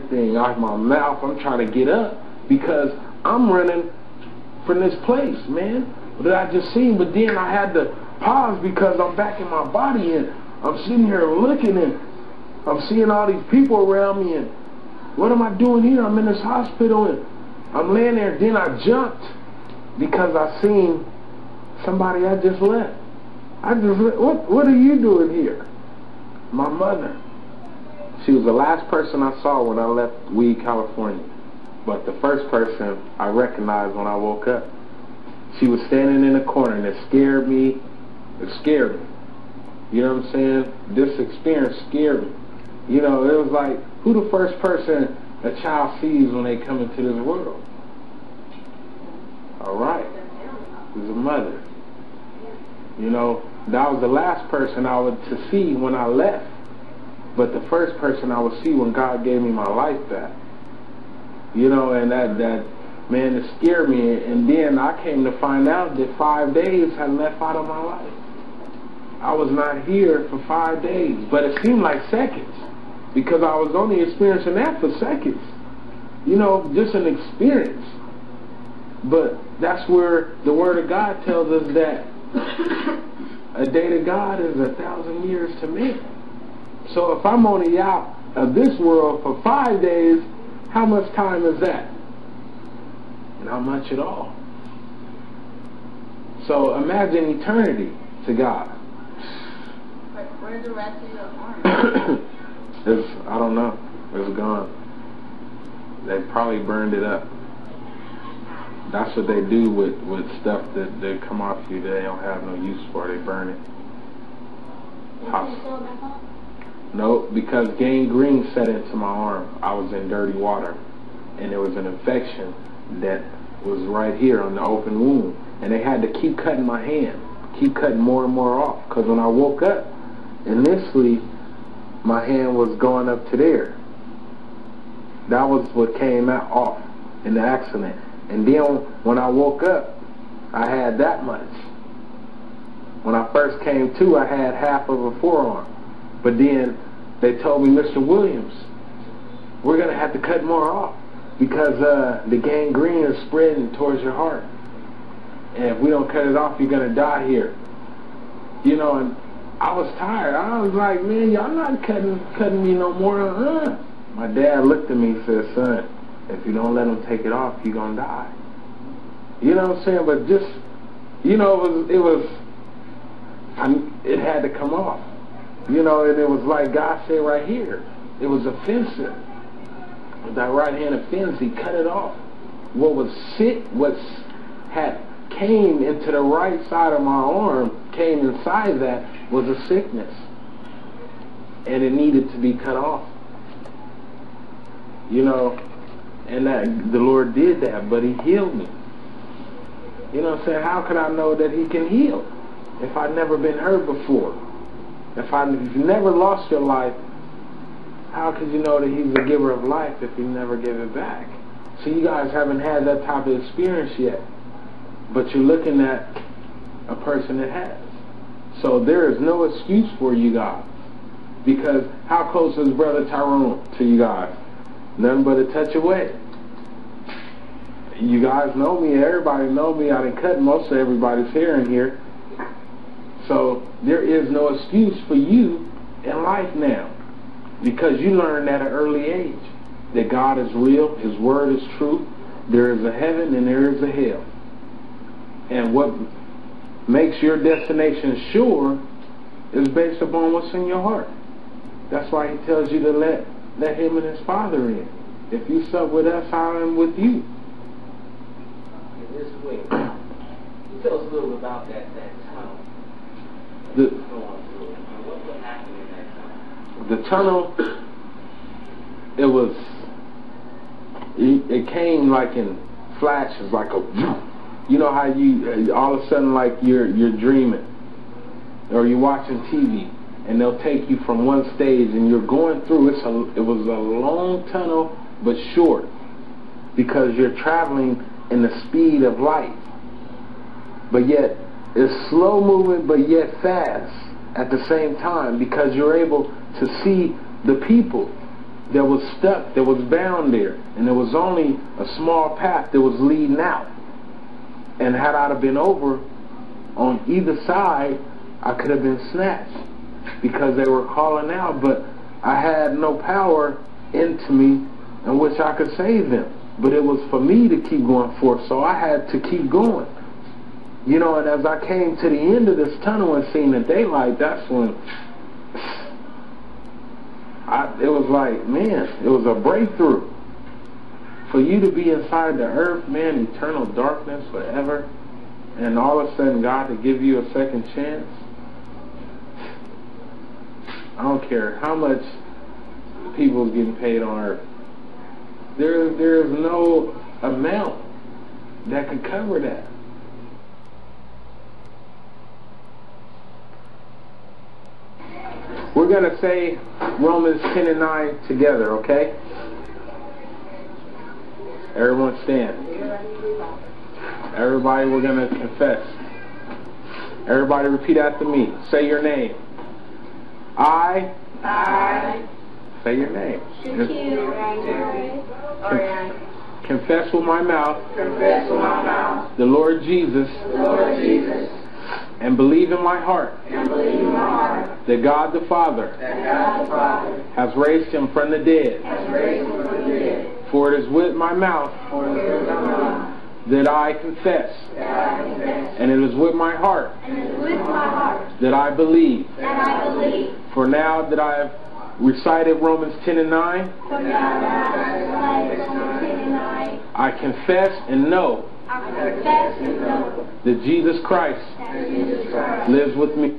everything out of my mouth. I'm trying to get up because I'm running from this place, man, that I just seen. But then I had to pause because I'm back in my body and I'm sitting here looking and I'm seeing all these people around me and what am I doing here? I'm in this hospital and I'm laying there. Then I jumped because I seen somebody I just left. What are you doing here? My mother. She was the last person I saw when I left Weed, California. But the first person I recognized when I woke up. She was standing in a corner and it scared me. It scared me. You know what I'm saying? This experience scared me. You know, it was like, who the first person a child sees when they come into this world? Alright. It was a mother. You know, that was the last person I was to see when I left. But the first person I would see when God gave me my life back. You know, and that man, it scared me. And then I came to find out that 5 days had left out of my life. I was not here for 5 days, but it seemed like seconds because I was only experiencing that for seconds. You know, just an experience. But that's where the Word of God tells us that a day to God is 1,000 years to men. So if I'm only out of this world for 5 days, how much time is that? Not much at all. So imagine eternity to God. Where's the rest of your arm? I don't know. It's gone. They probably burned it up. That's what they do with stuff that they come off you that they don't have no use for. They burn it. No, because gangrene set into my arm. I was in dirty water. And there was an infection that was right here on the open wound. And they had to keep cutting my hand. Keep cutting more and more off. Because when I woke up, initially, my hand was going up to there. That was what came out off in the accident. And then when I woke up, I had that much. When I first came to, I had half of a forearm. But then they told me, Mr. Williams, we're going to have to cut more off because the gangrene is spreading towards your heart. And if we don't cut it off, you're going to die here. You know, and I was tired. I was like, man, y'all not cutting me no more. My dad looked at me and said, son, if you don't let them take it off, you're going to die. You know what I'm saying? But just, you know, it had to come off. You know, and it was like God said right here. It was offensive. With that right hand offense, he cut it off. What was sick, came into the right side of my arm, came inside that, was a sickness. And it needed to be cut off. You know, and that the Lord did that, but he healed me. You know what I'm saying? How could I know that he can heal if I'd never been hurt before? If you never lost your life, how could you know that he's the giver of life if you never give it back? So you guys haven't had that type of experience yet. But you're looking at a person that has. So there is no excuse for you guys. Because how close is Brother Tyrone to you guys? Nothing but a touch away. You guys know me. Everybody know me. I done cut most of everybody's hair in here. So there is no excuse for you in life now. Because you learned at an early age that God is real, his word is true, there is a heaven and there is a hell. And what makes your destination sure is based upon what's in your heart. That's why he tells you to let him and his Father in. If you sup with us, I am with you. In this way, you tell us a little bit about that tunnel. What happened in that tunnel? The tunnel, it came like in flashes, like a, you know how you all of a sudden like you're dreaming or you're watching TV and they'll take you from one stage and you're going through. It was a long tunnel but short because you're traveling in the speed of light, but yet it's slow moving but yet fast at the same time because you're able to see the people that was stuck, that was bound there. And there was only a small path that was leading out. And had I been over on either side, I could have been snatched because they were calling out, but I had no power into me in which I could save them. But it was for me to keep going forth, so I had to keep going. You know, and as I came to the end of this tunnel and seen the daylight, that's when it was like, man, it was a breakthrough. For you to be inside the earth, man, eternal darkness forever, and all of a sudden God to give you a second chance. I don't care how much people's getting paid on earth. There is no amount that could cover that. We're going to say Romans 10 and 9 together, okay? Everyone stand. Everybody, we're going to confess. Everybody repeat after me. Say your name. I. Say your name. Confess with my mouth. The Lord Jesus. And believe in my heart. That God the Father. Has raised him from the dead. For it is with my mouth. That I confess. And it is with my heart. That I believe. For now that I have recited Romans 10 and 9, I confess and know that Jesus Christ lives with me.